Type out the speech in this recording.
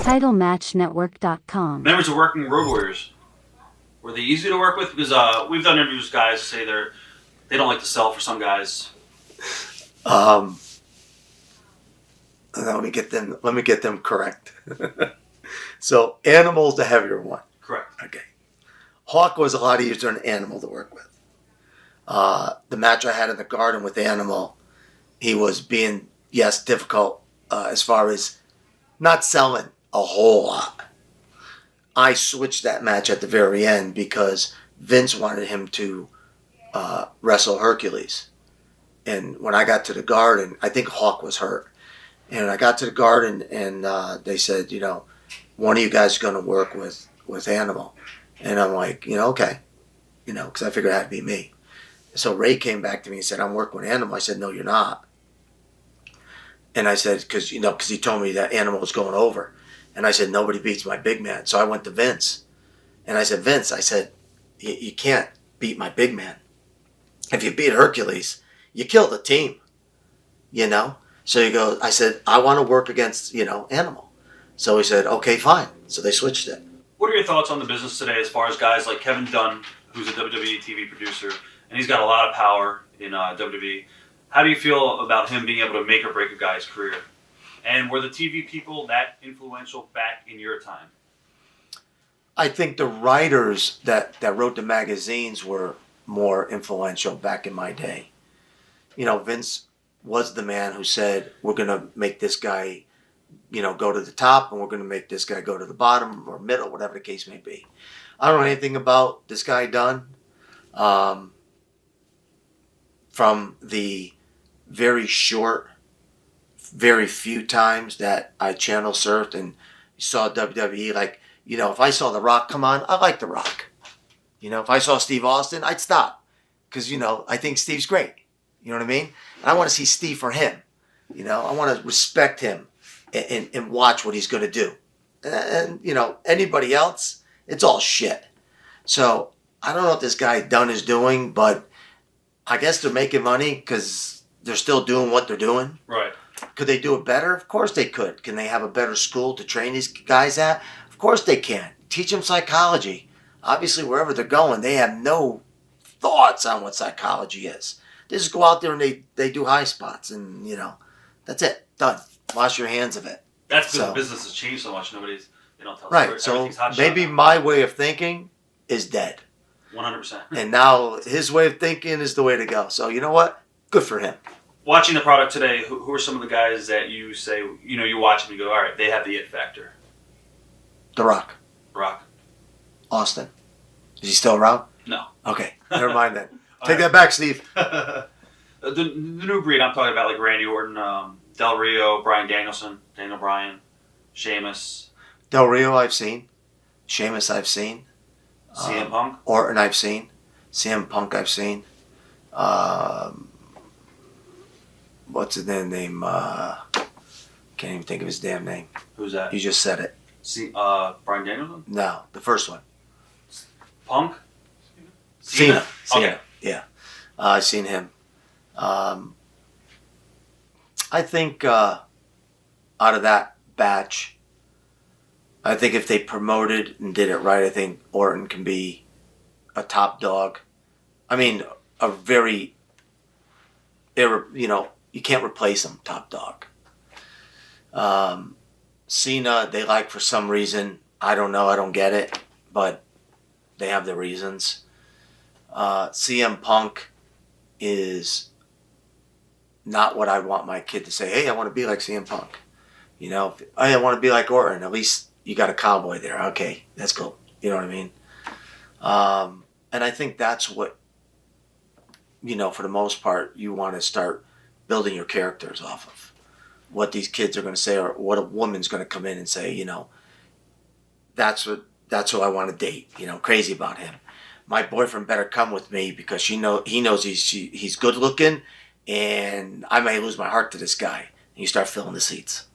TitleMatchNetwork.com. Members of Working Road Warriors, were they easy to work with? Because we've done interviews with guys who say they don't like to sell for some guys. Let me get them correct. So Animal's the heavier one. Correct. Okay. Hawk was a lot easier than Animal to work with. The match I had in the Garden with Animal, he was being, yes, difficult as far as not selling a whole lot. I switched that match at the very end because Vince wanted him to wrestle Hercules. And when I got to the Garden, I think Hawk was hurt. And I got to the Garden and they said, one of you guys is going to work with Animal. And I'm like, okay. Because I figured it had to be me. So Ray came back to me and said, I'm working with Animal. I said, no, you're not. And I said, because he told me that Animal was going over. And I said, nobody beats my big man. So I went to Vince. And I said, Vince, you can't beat my big man. If you beat Hercules, you kill the team. So I said, I want to work against, Animal. So he said, okay, fine. So they switched it. What are your thoughts on the business today as far as guys like Kevin Dunn, who's a WWE TV producer, and he's got a lot of power in WWE. How do you feel about him being able to make or break a guy's career? And were the TV people that influential back in your time? I think the writers that wrote the magazines were more influential back in my day. Vince was the man who said, we're going to make this guy, go to the top, and we're going to make this guy go to the bottom or middle, whatever the case may be. I don't know anything about this guy Dunn. From the very short, very few times that I channel surfed and saw WWE, if I saw The Rock come on, I like The Rock. If I saw Steve Austin, I'd stop. Because, I think Steve's great. You know what I mean? And I want to see Steve for him. I want to respect him and watch what he's going to do. And, anybody else, it's all shit. So, I don't know what this guy Dunn is doing, but I guess they're making money because they're still doing what they're doing. Right. Could they do it better? Of course they could. Can they have a better school to train these guys at? Of course they can. Teach them psychology. Obviously, wherever they're going, they have no thoughts on what psychology is. They just go out there and they do high spots and, that's it. Done. Wash your hands of it. That's because the business has changed so much. They don't tell right. stories. So maybe my way of thinking is dead. 100%. And now his way of thinking is the way to go. So you know what? Good for him. Watching the product today, who are some of the guys that you say, you watch them and you go, all right, they have the it factor? The Rock. Rock. Austin. Is he still around? No. Okay. Never mind then. Take that back, Steve. The new breed, I'm talking about like Randy Orton, Del Rio, Bryan Danielson, Daniel Bryan, Sheamus. Del Rio I've seen. Sheamus I've seen. CM Punk? Orton I've seen. CM Punk I've seen. What's his name? Can't even think of his damn name. Who's that? You just said it. Bryan Danielson? No, the first one. Punk? Cena. Okay. Yeah. I've seen him. I think out of that batch, I think if they promoted and did it right, I think Orton can be a top dog. I mean, a very, you can't replace him, top dog. Cena, they like for some reason. I don't know. I don't get it. But they have their reasons. CM Punk is not what I want my kid to say. Hey, I want to be like CM Punk. I want to be like Orton. At least you got a cowboy there. Okay, that's cool. You know what I mean? And I think that's what, for the most part, you want to start building your characters off of. What these kids are going to say or what a woman's going to come in and say, that's who I want to date. Crazy about him. My boyfriend better come with me because he knows he's good looking and I may lose my heart to this guy. And you start filling the seats.